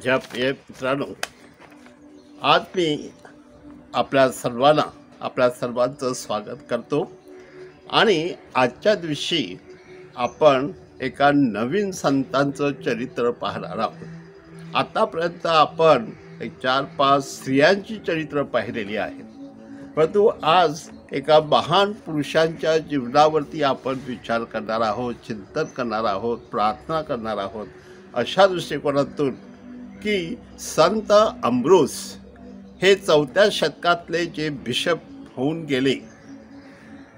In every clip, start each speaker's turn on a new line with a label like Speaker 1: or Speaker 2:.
Speaker 1: माझ्या प्रिय मित्रांनो, आज मी आपल्या सर्वांचं स्वागत करतो आणि आजच्या दिवशी आपण एका नवीन संतांचं चरित्र पाहणार आहोत। आतापर्यंत आपण 4-5 स्त्रियांची चरित्र पाहिलेली आहेत, परंतु आज एका महान पुरुषांच्या जीवनावरती आपण विचार करणार आहोत, चिंतन करणार आहोत, प्रार्थना करणार आहोत अशा दृष्टिकोनातून की संत अम्ब्रोस हे 4थ्या शतकातले जे बिशप होऊन गेले,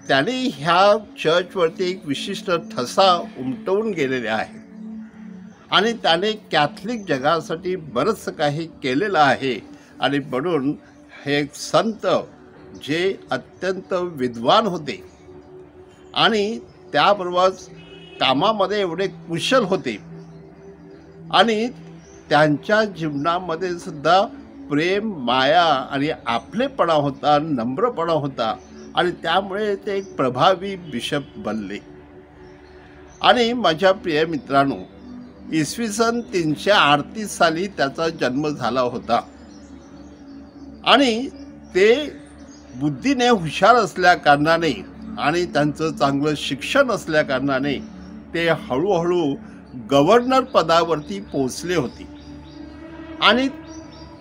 Speaker 1: त्यांनी ह्या चर्चवरती एक विशिष्ट ठसा उमटवून गेलेले आहे आणि त्याने कॅथलिक जगासाठी बरंच काही केलेलं आहे। आणि म्हणून हे संत जे अत्यंत विद्वान होते आणि त्याबरोबरच कामामध्ये एवढे कुशल होते आणि त्यांच्या जीवनामध्ये सुद्धा प्रेम, माया आणि आपलेपणा होता, नम्रपणा होता आणि त्यामुळे ते एक प्रभावी बिशप बनले। आणि माझ्या प्रिय मित्रांनो, इसवी सन 338 साली त्याचा जन्म झाला होता आणि ते बुद्धीने हुशार असल्या कारणाने आणि त्यांचं चांगलं शिक्षण असल्या कारणाने ते हळूहळू गव्हर्नर पदावरती पोचले होते आणि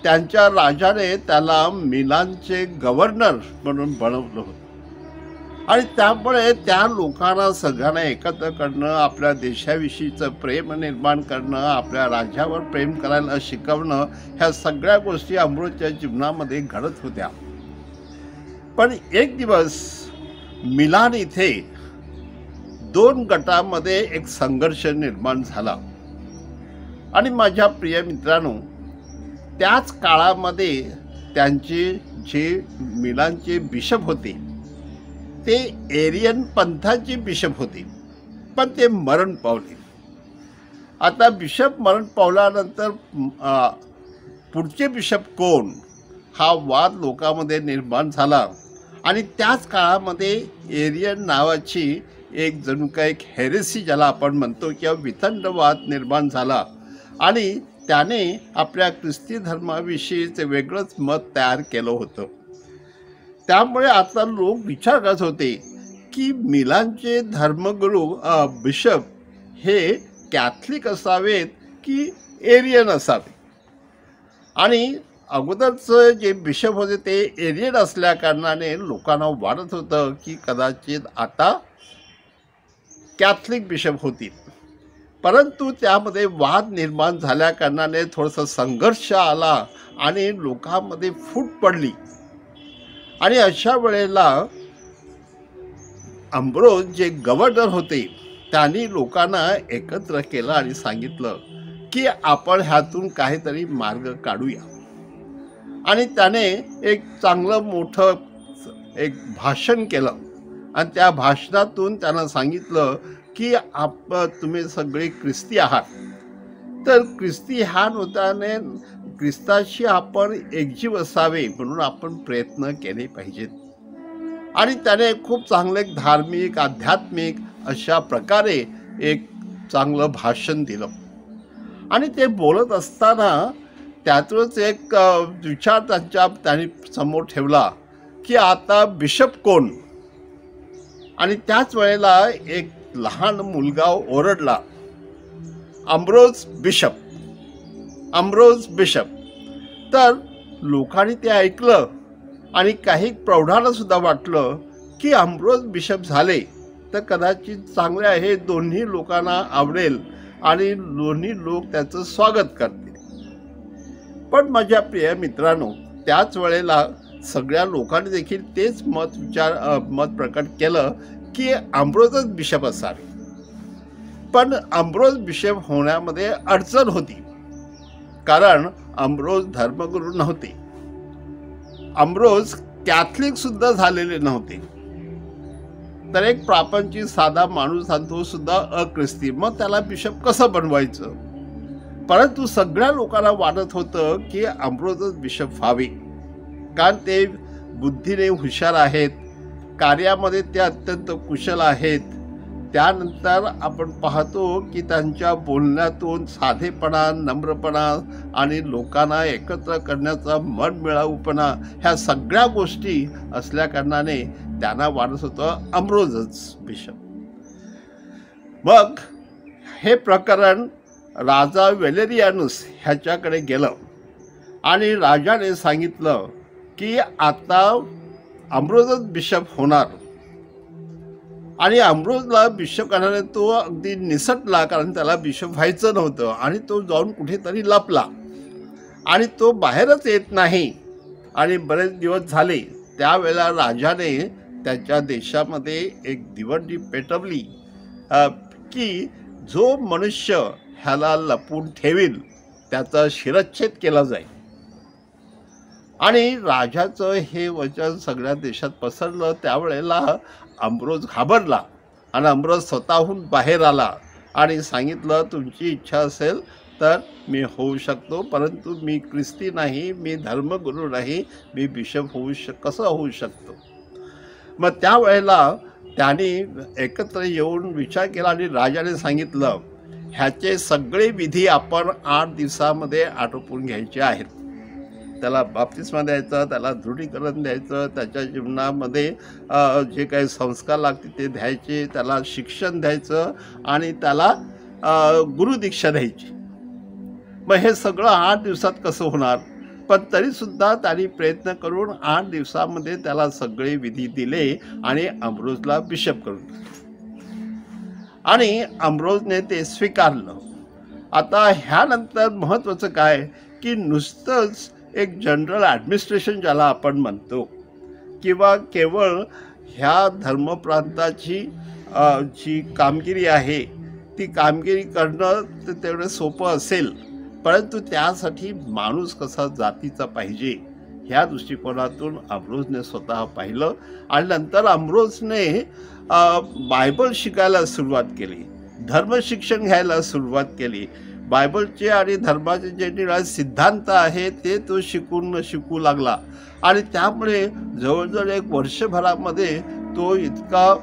Speaker 1: त्यांच्या राजाने त्याला मिलानचे गव्हर्नर म्हणून बनवलं होतं। आणि त्यामुळे त्या लोकांना सगळ्यांना एकत्र करणं, आपल्या देशाविषयीचं प्रेम निर्माण करणं, आपल्या राज्यावर प्रेम करायला शिकवणं, ह्या सगळ्या गोष्टी अम्ब्रोसच्या जीवनामध्ये घडत होत्या। पण एक दिवस मिलान इथे 2 गटामध्ये एक संघर्ष निर्माण झाला आणि माझ्या प्रिय मित्रांनो, त्याच काळामध्ये त्यांचे जे मिलानचे बिशप होते ते एरियन पंथाचे बिशप होते, पण ते मरण पावले। आता बिशप मरण पावल्यानंतर पुढचे बिशप कोण हा वाद लोकांमध्ये निर्माण झाला आणि त्याच काळामध्ये एरियन नावाची एक जणू काय एक हेरेसी ज्याला आपण म्हणतो किंवा वितंडवाद निर्माण झाला आणि त्याने आपल्या ख्रिस्ती धर्माविषयीचे वेगळंच मत तयार केलं होतं। त्यामुळे आता लोक विचार करत होते की मिलानचे धर्मगुरू बिशप हे कॅथलिक असावेत की एरियन असावे। आणि अगोदरचं जे बिशप होते ते एरियन असल्या कारणाने लोकांना वाटत होतं की कदाचित आता कॅथलिक बिशप होतील, परंतु त्यामध्ये वाद निर्माण झाल्या कारणाने थोडासा संघर्ष आला आणि लोकांमध्ये फूट पडली। आणि अशा वेळेला अम्ब्रोस जे गव्हर्नर होते त्यांनी लोकांना एकत्र केलं आणि सांगितलं की आपण ह्यातून काहीतरी मार्ग काढूया। आणि त्याने एक चांगलं मोठं एक भाषण केलं आणि त्या भाषणातून त्यांना सांगितलं की तुम्ही सगळे ख्रिस्ती आहात, तर ख्रिस्ती ह्या नात्याने ख्रिस्ताशी आपण एकजीव असावे म्हणून आपण प्रयत्न केले पाहिजेत। आणि त्याने खूप चांगलं एक धार्मिक, आध्यात्मिक अशा प्रकारे एक चांगलं भाषण दिलं। आणि ते बोलत असताना त्यातच एक विचार त्यांनी समोर ठेवला की आता बिशप कोण। आणि त्याच वेळेला एक लहान मुलगा ओरडला, अम्ब्रोस बिशप, अम्ब्रोस बिशप। तर लोकांनी ते ऐकलं आणि काही प्रौढांना सुद्धा वाटलं की अम्ब्रोस बिशप झाले तर कदाचित चांगले आहे, दोन्ही लोकांना आवडेल आणि दोन्ही लोक त्याचं स्वागत करतील। पण माझ्या प्रिय मित्रांनो, त्याच वेळेला सगळ्या लोकांनी देखील तेच मत प्रकट केलं की अम्ब्रोसच बिशप असावे। पण अम्ब्रोस बिशप होण्यामध्ये अडचण होती, कारण अम्ब्रोस धर्मगुरू नव्हते, अम्ब्रोस कॅथलिक सुद्धा झालेले नव्हते। तर एक प्रापंचिक साधा माणूस आणि तो सुद्धा अख्रिस्ती, मग त्याला बिशप कसं बनवायचं। परंतु सगळ्या लोकांना वाटत होतं की अम्ब्रोसच बिशप व्हावे, कारण ते बुद्धीने हुशार आहेत, कार्यामध्ये ते अत्यंत कुशल आहेत त्यानंतर आपण पाहतो की त्यांच्या बोलण्यातून साधेपणा, नम्रपणा आणि लोकांना एकत्र करण्याचा मनमिळाऊपणा ह्या सगळ्या गोष्टी असल्याकारणाने त्यांना वाटत होतं अम्ब्रोसच बिशप. मग हे प्रकरण राजा वेलेरियानुस ह्याच्याकडे गेलं आणि राजाने सांगितलं की आता अम्ब्रोसच बिशप होणार. आणि अम्ब्रोसला बिशप करणारे तो अगदी निसटला, कारण त्याला बिशप व्हायचं नव्हतं आणि तो जाऊन कुठेतरी लपला आणि तो बाहेरच येत नाही. आणि बरेच दिवस झाले. त्यावेळेला राजाने त्याच्या देशामध्ये एक दिवंडी पेटवली की जो मनुष्य ह्याला लपून ठेवील त्याचा शिरच्छेद केला जाईल. आणि राजाचं हे वचन सगळ्या देशात पसरलं. त्यावेळेला अम्ब्रोस घाबरला आणि अम्ब्रोस स्वतःहून बाहेर आला आणि सांगितलं, तुमची इच्छा असेल तर मी होऊ शकतो, परंतु मी ख्रिस्ती नाही, मी धर्मगुरू नाही, मी बिशप कसं होऊ शकतो. मग त्यावेळेला त्यांनी एकत्र येऊन विचार केला आणि राजाने सांगितलं, ह्याचे सगळे विधी आपण 8 दिवसामध्ये आटोपून घ्यायचे आहेत. त्याला बाप्तिस्मा द्यायचा, त्याला दृढीकरण द्यायचं, त्याच्या जीवनामध्ये जे काही संस्कार लागतील ते द्यायचे, त्याला शिक्षण द्यायचं आणि त्याला गुरुदीक्षा द्यायची. मग हे सगळं 8 दिवसात कसं होणार. पण तरीसुद्धा त्यांनी प्रयत्न करून 8 दिवसामध्ये त्याला सगळे विधी दिले आणि अम्ब्रोसला बिशप करून आणि अम्ब्रोसने ते स्वीकारलं. आता ह्यानंतर महत्त्वाचं काय की नुसतंच एक जनरल ॲडमिनिस्ट्रेशन ज्याला आपण म्हणतो किंवा केवळ ह्या धर्मप्रांताची जी कामगिरी आहे ती कामगिरी करणं तर तेवढं सोपं असेल, परंतु त्यासाठी माणूस कसा जातीचा पाहिजे ह्या दृष्टिकोनातून अम्ब्रोसने स्वतः पाहिलं. आणि नंतर अम्ब्रोसने बायबल शिकायला सुरुवात केली, धर्मशिक्षण घ्यायला सुरुवात केली. बायबलचे आणि धर्माचे जे निराळे सिद्धांत आहेत ते तो शिकू लागला आणि त्यामुळे जवळजवळ 1 वर्षभरामध्ये तो इतका,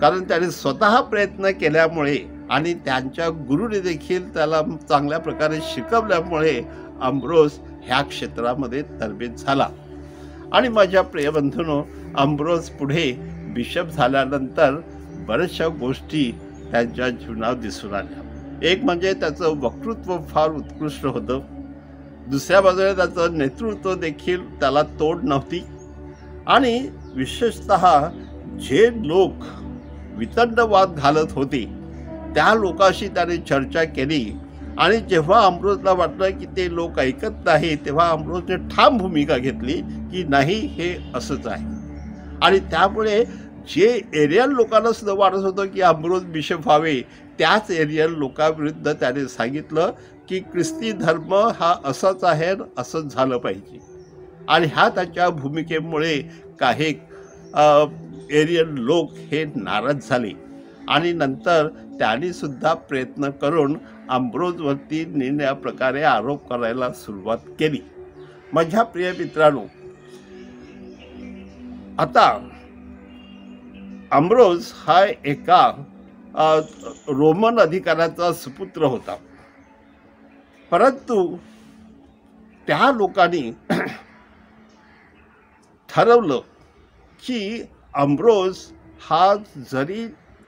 Speaker 1: कारण त्याने स्वतः प्रयत्न केल्यामुळे आणि त्यांच्या गुरुने देखील त्याला चांगल्या प्रकारे शिकवल्यामुळे अम्ब्रोस ह्या क्षेत्रामध्ये तरबेज झाला. आणि माझ्या प्रिय बंधूंनो, अम्ब्रोस पुढे बिशप झाल्यानंतर बऱ्याचशा गोष्टी त्यांच्या जीवनात दिसून आल्या. एक म्हणजे त्याचं वक्तृत्व फार उत्कृष्ट होतं, दुसऱ्या बाजूला त्याचं नेतृत्व देखील त्याला तोड नव्हती. आणि विशेषतः जे लोक वितंडवाद घालत होते त्या लोकांशी त्याने चर्चा केली आणि जेव्हा अम्ब्रोसला वाटलं की ते लोक ऐकत नाही तेव्हा अम्ब्रोसने ठाम भूमिका घेतली की नाही, हे असंच आहे. आणि त्यामुळे जे एरियल लोकांना सुद्धा वाटत होतं की अम्ब्रोस बिशप व्हावे, त्याच एरियल लोकांविरुद्ध त्याने सांगितलं की ख्रिस्ती धर्म हा असाच आहे, असंच झालं पाहिजे. आणि ह्या त्याच्या भूमिकेमुळे काही एरियल लोक हे नाराज झाले आणि नंतर त्यांनी सुद्धा प्रयत्न करून अम्ब्रोसवरती निरनिराळ्या प्रकारे आरोप करायला सुरुवात केली. माझ्या प्रिय मित्रांनो, आता अम्ब्रोस हा एका रोमन अधिकाऱ्याचा सुपुत्र होता, परंतु त्या लोकांनी ठरवलं की अम्ब्रोस हा जरी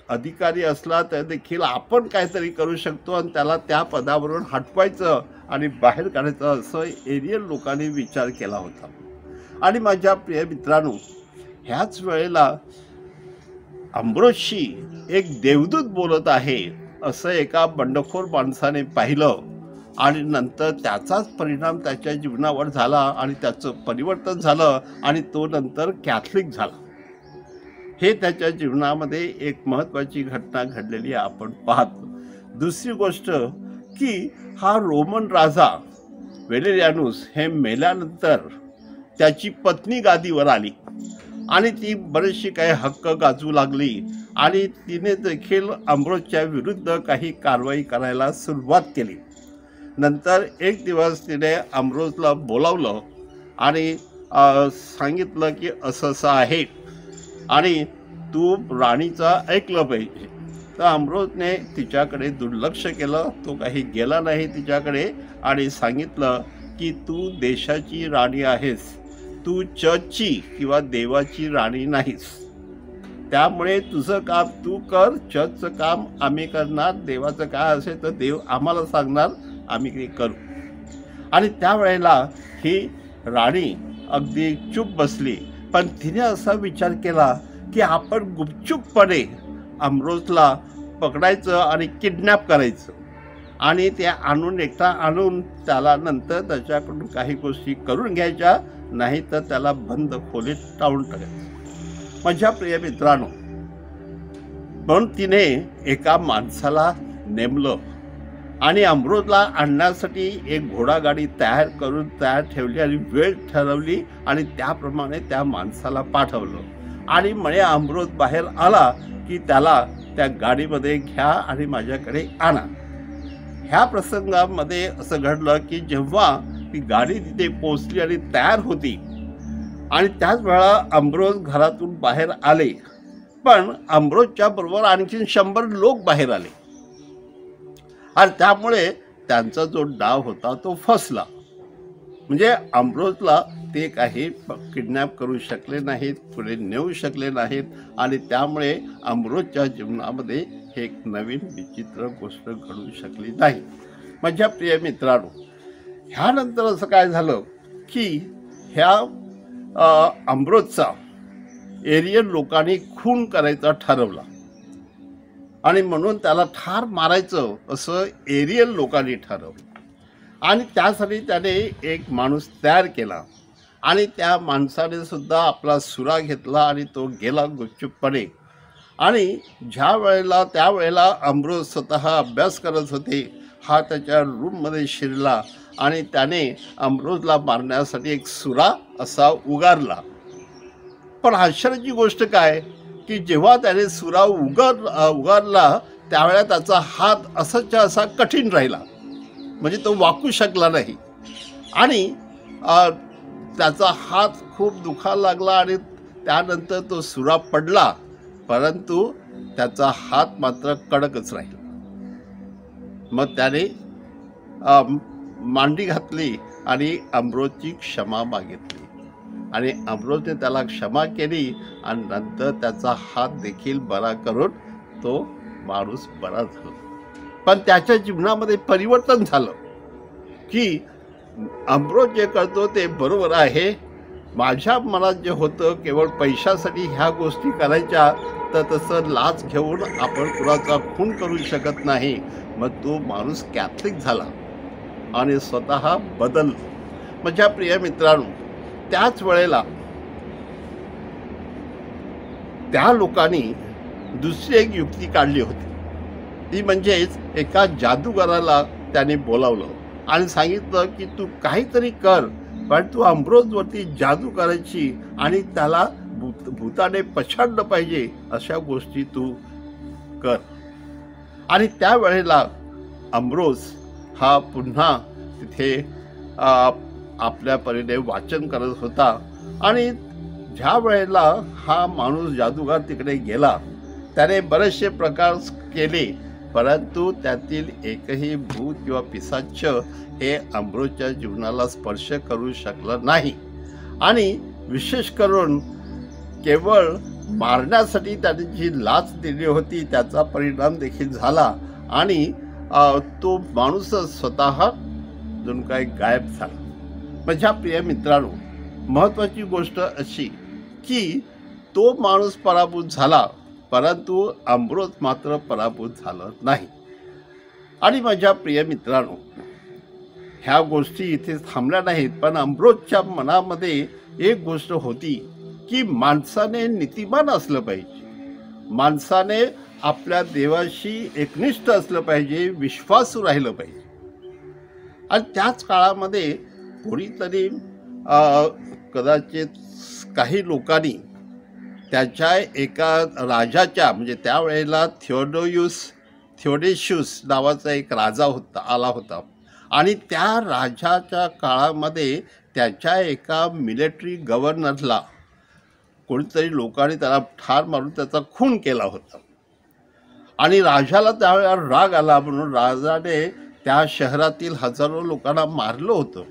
Speaker 1: अधिकारी असला तर देखील आपण काहीतरी करू शकतो आणि त्याला त्या पदावरून हटवायचं आणि बाहेर काढायचं, असं एरियल लोकांनी विचार केला होता. आणि माझ्या प्रिय मित्रांनो, ह्याच वेळेला अम्ब्रोसशी एक देवदूत बोलत आहे असं एका बंडखोर माणसाने पाहिलं आणि नंतर त्याचाच परिणाम त्याच्या जीवनावर झाला आणि त्याचं परिवर्तन झालं आणि तो नंतर कॅथलिक झाला. हे त्याच्या जीवनामध्ये एक महत्त्वाची घटना घडलेली आपण पाहतो. दुसरी गोष्ट की हा रोमन राजा वेलेरियानुस हे मेल्यानंतर त्याची पत्नी गादीवर आली आणि ती बरीचशी काही हक्क गाजवू लागली आणि तिने देखील अम्ब्रोसच्या विरुद्ध काही कारवाई करायला सुरुवात केली. नंतर एक दिवस तिने अम्ब्रोसला बोलावलं आणि सांगितलं की असं असं आहे आणि तू राणीचं ऐकलं पाहिजे. तर अमृतने तिच्याकडे दुर्लक्ष केलं. तो काही गेला नाही तिच्याकडे आणि सांगितलं की तू देशाची राणी आहेस, तू चर्चची किंवा देवाची राणी नाहीस. त्यामुळे तुझं काम तू कर, चर्चचं काम आम्ही करणार, देवाचं काय असेल तर देव आम्हाला सांगणार, आम्ही ते करू. आणि त्यावेळेला ही राणी अगदी चूप बसली. पण तिने असा विचार केला की आपण गुपचूपपणे अमृतला पकडायचं आणि किडनॅप करायचं आणि ते एकटा आणून त्याला नंतर त्याच्याकडून काही गोष्टी करून घ्यायच्या, नाही तर त्याला बंद खोलीत टाळून टाकायचं. माझ्या प्रिय मित्रांनो, म्हणून तिने एका माणसाला नेमलं आणि अमृतला आणण्यासाठी एक घोडागाडी तयार ठेवली आणि वेळ ठरवली आणि त्याप्रमाणे त्या माणसाला पाठवलं. आणि म्हणे अमृत बाहेर आला की त्याला त्या गाडीमध्ये घ्या आणि माझ्याकडे आणा. ह्या प्रसंगामध्ये असं घडलं की जेव्हा ती गाडी तिथे पोचली आणि तयार होती आणि त्याच वेळा अमृत घरातून बाहेर आले, पण अमृतच्या बरोबर आणखी 100 लोक बाहेर आले आणि त्यामुळे त्यांचा जो डाव होता तो फसला. म्हणजे अमृतला ते काही किडनॅप करू शकले नाहीत, पुढे नेऊ शकले नाहीत आणि त्यामुळे अमृतच्या जीवनामध्ये एक नवीन विचित्र गोष्ट घडू शकली नाही. माझ्या प्रिय मित्रांनो, ह्यानंतर असं काय झालं की ह्या अमृतचा एरियन लोकांनी खून करायचा ठरवला आणि म्हणून त्याला ठार मारायचं असं एरियन लोकांनी ठरवलं. आणि त्यासाठी त्याने एक माणूस तयार केला आणि त्या माणसाने सुद्धा आपला सुरा घेतला आणि तो गेला गुपचूपपणे. आणि त्यावेळेला अमृत स्वतः अभ्यास करत होते. हा त्याच्या रूममध्ये शिरला आणि त्याने अमृतला मारण्यासाठी एक सुरा असा उगारला. पण आश्चर्याची गोष्ट काय की जेव्हा त्याने सुरा उगारला त्यावेळेला त्याचा हात असाच्या असा कठीण राहिला, म्हणजे तो वाकू शकला नाही आणि त्याचा हात खूप दुखायला लागला आणि त्यानंतर तो सुरा पडला, परंतु त्याचा हात मात्र कडकच राहिला. मग त्याने मांडी घातली आणि अमृतची क्षमा मागितली आणि अमृतने त्याला क्षमा केली आणि नंतर त्याचा हात देखील बरा करून तो माणूस बरा झाला. पण त्याच्या जीवनामध्ये परिवर्तन झालं की अमृत जे करतो ते बरोबर आहे, माझ्या मनात जे होतं केवळ पैशासाठी ह्या गोष्टी करायच्या, तर तसं लाच घेऊन आपण कुणाचा खून करू शकत नाही. मग तो माणूस कॅथलिक झाला आणि स्वतः बदलला. माझ्या प्रिय मित्रांनो, त्याच वेळेला त्या लोकांनी दुसरी एक युक्ती काढली होती. ती म्हणजेच एका जादूगाराला त्याने बोलावलं आणि सांगितलं की तू काहीतरी कर, पण तू अमृतवरती जादू करायची आणि त्याला भूताने पछाडलं पाहिजे, अशा गोष्टी तू कर. आणि त्यावेळेला अमृत हा पुन्हा तिथे आपल्या परीने वाचन करत होता आणि ज्या वेळेला हा माणूस जादूगार तिकडे गेला त्याने बरेचसे प्रकार केले, परंतु त्यातील एकही भूत किंवा पिशाच हे अमृतच्या जीवनाला स्पर्श करू शकलं नाही. आणि विशेष करून केवळ मारण्यासाठी त्याने जी लाच दिली होती त्याचा परिणाम देखील झाला आणि तो माणूस स्वतः जणू काय गायब झाला. माझ्या प्रिय मित्रांनो, महत्त्वाची गोष्ट अशी की तो माणूस पराभूत झाला, परंतु अमृत मात्र पराभूत झालं नाही. आणि माझ्या प्रिय मित्रांनो, ह्या गोष्टी इथे थांबल्या नाहीत, पण अमृतच्या मनामध्ये एक गोष्ट होती की माणसाने नीतिमान असलं पाहिजे, माणसाने आपल्या देवाशी एकनिष्ठ असलं पाहिजे, विश्वासू राहिलं पाहिजे. आणि त्याच काळामध्ये कोणीतरी कदाचित काही लोकांनी त्याच्या एका राजाच्या, म्हणजे त्यावेळेला थिओडेशियस नावाचा एक राजा आला होता आणि त्या राजाच्या काळामध्ये त्याच्या एका मिलिटरी गव्हर्नरला कोणीतरी लोकांनी त्याला ठार मारून त्याचा खून केला होता. आणि राजाला त्यावेळेला राग आला, म्हणून राजाने त्या शहरातील हजारो लोकांना मारलं होतं.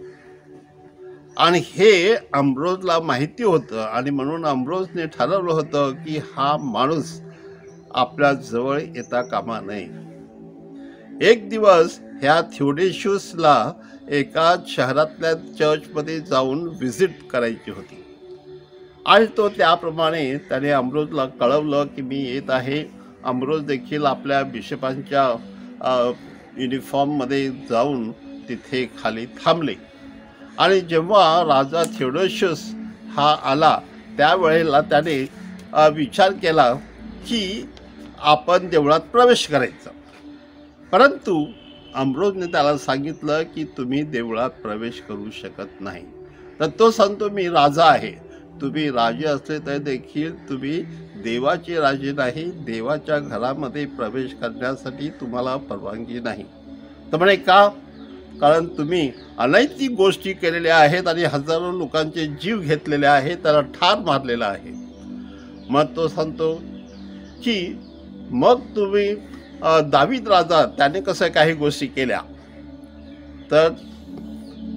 Speaker 1: आणि हे अम्ब्रोजला माहिती होतं, आणि म्हणून अम्ब्रोजने ठरवलं होतं की हा माणूस आपल्या जवळ येता कामा नये. एक दिवस ह्या थिओडेशियसला एका शहरातल्या चर्चमध्ये जाऊन व्हिजिट करायची होती, आणि तो त्याप्रमाणे त्याने अम्ब्रोजला कळवलं की मी येत आहे. अम्ब्रोज देखील आपल्या बिशपांच्या युनिफॉर्ममध्ये जाऊन तिथे खाली थांबले. आणि जेव्हा राजा थिओडेशियस हा आला त्यावेळेला त्याने विचार केला की आपण देवळात प्रवेश करायचा. परंतु अम्ब्रोजने त्याला सांगितलं की तुम्ही देवळात प्रवेश करू शकत नाही. तर तो सांगतो मी राजा आहे. तुम्ही राजे असले तर देखील तुम्ही देवाचे राजे नाही, देवाच्या घरामध्ये प्रवेश करण्यासाठी तुम्हाला परवानगी नाही. तर म्हणे का? कारण तुम्ही अनैतिक गोष्टी केलेल्या आहेत आणि हजारो लोकांचे जीव घेतलेले आहेत, त्याला ठार मारलेला आहे. मग तो सांगतो की मग तुम्ही दावीद राजा त्याने कसं काही गोष्टी केल्या. तर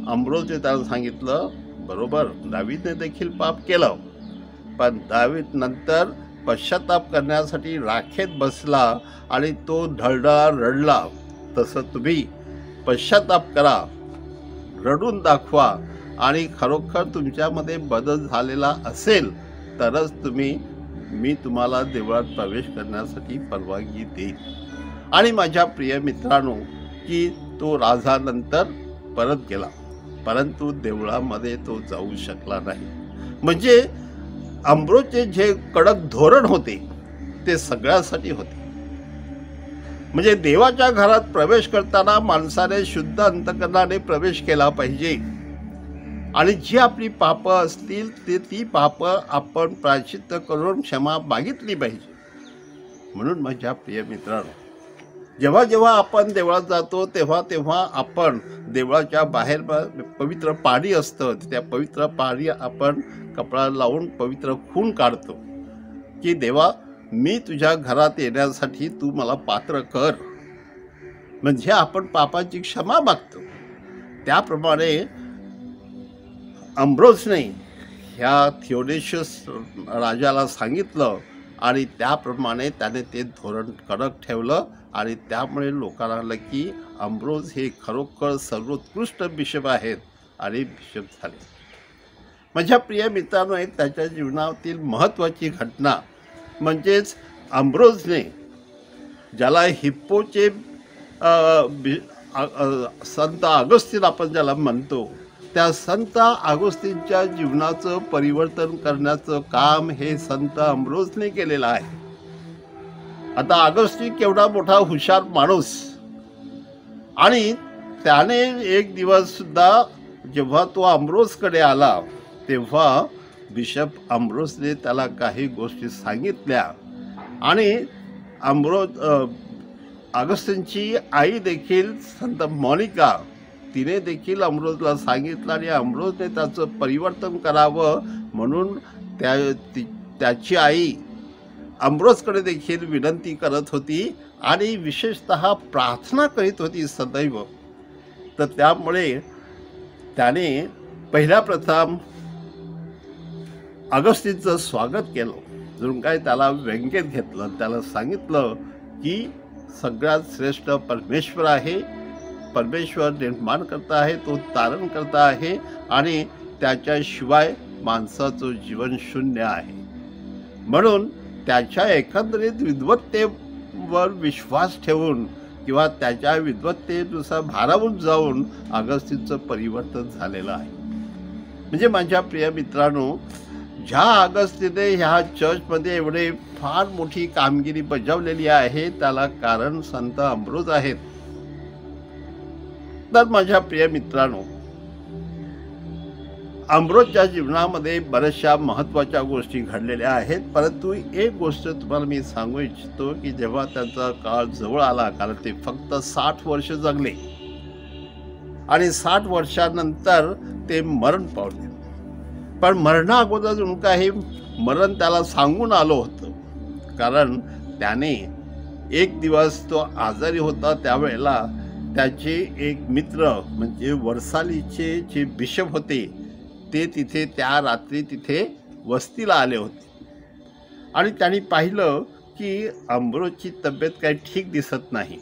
Speaker 1: अम्ब्रोजने त्याला सांगितलं बरोबर, दावीदने देखील पाप केलं, पण दावीद नंतर पश्चाताप करण्यासाठी राखेत बसला आणि तो ढळढळा रडला. तसं तुम्ही पश्चाताप करा, रडून दाखवा, आणि खरोखर तुमच्यामध्ये बदल झालेला असेल तरच मी तुम्हाला देवळात प्रवेश करण्यासाठी परवानगी देईन. आणि माझ्या प्रिय मित्रांनो, की तो राजा नंतर परत गेला, परंतु देवळामध्ये तो जाऊ शकला नाही. म्हणजे अम्ब्रोजचे जे कडक धोरण होते ते सगळ्यासाठी होते. म्हणजे देवाच्या घरात प्रवेश करताना माणसाने शुद्ध अंतकरणाने प्रवेश केला पाहिजे, आणि जी आपली पापं असतील ती पापं आपण प्रायश्चित्त करून क्षमा मागितली पाहिजे. म्हणून माझ्या प्रिय मित्रांनो, जेव्हा जेव्हा आपण देवळात जातो तेव्हा तेव्हा आपण देवळाच्या बाहेर पवित्र पाणी असतं, त्या पवित्र पाणी आपण कपडा लावून पवित्र खून काढतो की देवा मी तुझ्या घरात येण्यासाठी तू मला पात्र कर. म्हणजे आपण पापाची क्षमा मागतो. त्याप्रमाणे अम्ब्रोजने ह्या थिओडेशियस राजाला सांगितलं, आणि त्याप्रमाणे त्याने ते धोरण कडक ठेवलं, आणि त्यामुळे लोकांना आलं की अम्ब्रोज हे खरोखर सर्वोत्कृष्ट बिशप आहेत, आणि बिशप झाले. माझ्या प्रिय मित्रांनो, एक त्याच्या जीवनातील महत्त्वाची घटना म्हणजेच अम्ब्रोजने ज्याला हिप्पोचे संत ऑगस्टीन आपण ज्याला म्हणतो, त्या संत ऑगस्टीनच्या जीवनाचं परिवर्तन करण्याचं काम हे संत अम्ब्रोजने केलेलं आहे. आता ऑगस्टीन केवढा मोठा हुशार माणूस, आणि त्याने एक दिवस सुद्धा जेव्हा तो अम्ब्रोजकडे आला तेव्हा बिशप अम्ब्रोजने त्याला काही गोष्टी सांगितल्या, आणि ऑगस्टीनची आई देखील संत मोनिका तिने देखील अम्ब्रोजला सांगितलं, आणि अम्ब्रोजने त्याचं परिवर्तन करावं म्हणून त्याची आई अम्ब्रोजकडे देखील विनंती करत होती, आणि विशेषतः प्रार्थना करीत होती सदैव. तर त्यामुळे त्याने पहिल्या प्रथम ऑगस्टीनचं स्वागत केलं, जणू काय त्याला व्यंगेत घेतलं. त्याला सांगितलं की सगळ्यात श्रेष्ठ परमेश्वर आहे, परमेश्वर निर्माण करता आहे, तो तारण करता आहे, आणि त्याच्याशिवाय माणसाचं जीवन शून्य आहे. म्हणून त्याच्या एकंदरीत विद्वत्तेवर विश्वास ठेवून किंवा त्याच्या विद्वत्तेनुसार भारावून जाऊन ऑगस्टीनचं परिवर्तन झालेलं आहे. म्हणजे माझ्या प्रिय मित्रांनो, ज्या ऑगस्टीनने ह्या चर्चमध्ये एवढे फार मोठी कामगिरी बजावलेली आहे त्याला कारण संत अम्ब्रोज आहेत. तर माझ्या प्रिय मित्रांनो, अम्ब्रोजच्या जीवनामध्ये बऱ्याचशा महत्त्वाच्या गोष्टी घडलेल्या आहेत, परंतु एक गोष्ट तुम्हाला मी सांगू इच्छितो की जेव्हा त्यांचा काळ जवळ आला, कारण ते फक्त 60 वर्ष जगले आणि 60 वर्षानंतर ते मरण पावले. पण मरणा अगोदर जणू काही मरण त्याला सांगून आलं होतं, कारण त्याने एक दिवस तो आजारी होता, त्यावेळेला त्याचे एक मित्र म्हणजे वर्सालीचे जे बिशप होते ते तिथे त्या रात्री तिथे वस्तीला आले होते आणि त्यांनी पाहिलं की अम्ब्रोजची तब्येत काही ठीक दिसत नाही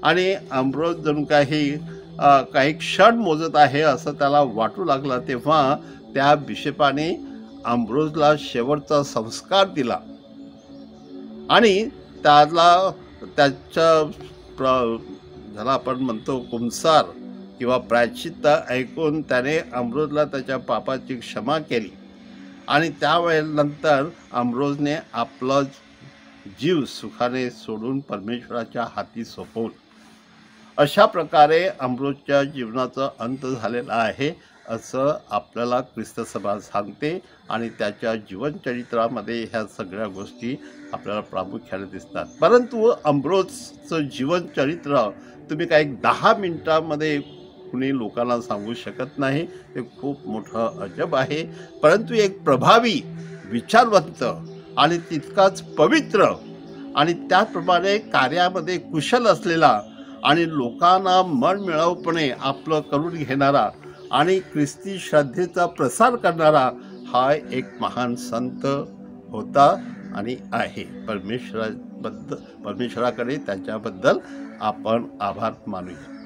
Speaker 1: आणि अम्ब्रोज जणू काही क्षण मोजत आहे असं त्याला वाटू लागलं. तेव्हा त्या बिशपाने अम्ब्रोजला शेवटचा संस्कार दिला आणि त्याच्या ज्याला आपण म्हणतो कुंसार किंवा प्रायश्चित्त ऐकून त्याने अम्ब्रोजला त्याच्या पापाची क्षमा केली आणि त्यावेळेनंतर अम्ब्रोजने आपला जीव सुखाने सोडून परमेश्वराच्या हाती सोपवला. अशा प्रकारे अम्ब्रोजच्या जीवनाचा अंत झालेला आहे असं आपल्याला ख्रिस्त सभा सांगते आणि त्याच्या जीवनचरित्रामध्ये ह्या सगळ्या गोष्टी आपल्याला प्रामुख्याने दिसतात. परंतु अम्ब्रोजचं जीवनचरित्र तुम्ही काही 10 मिनिटांमध्ये कुणी लोकांना सांगू शकत नाही. ते खूप मोठं अजब आहे. परंतु एक प्रभावी, विचारवंत आणि तितकाच पवित्र आणि त्याचप्रमाणे कार्यामध्ये कुशल असलेला आणि लोकांना मनमिळाऊपणे आपलं करून घेणारा आणि ख्रिस्ती श्रद्धेचा प्रसार करणारा हा एक महान संत होता आणि आहे. परमेश्वराकडे त्याच्याबद्दल आपण आभार मानूया.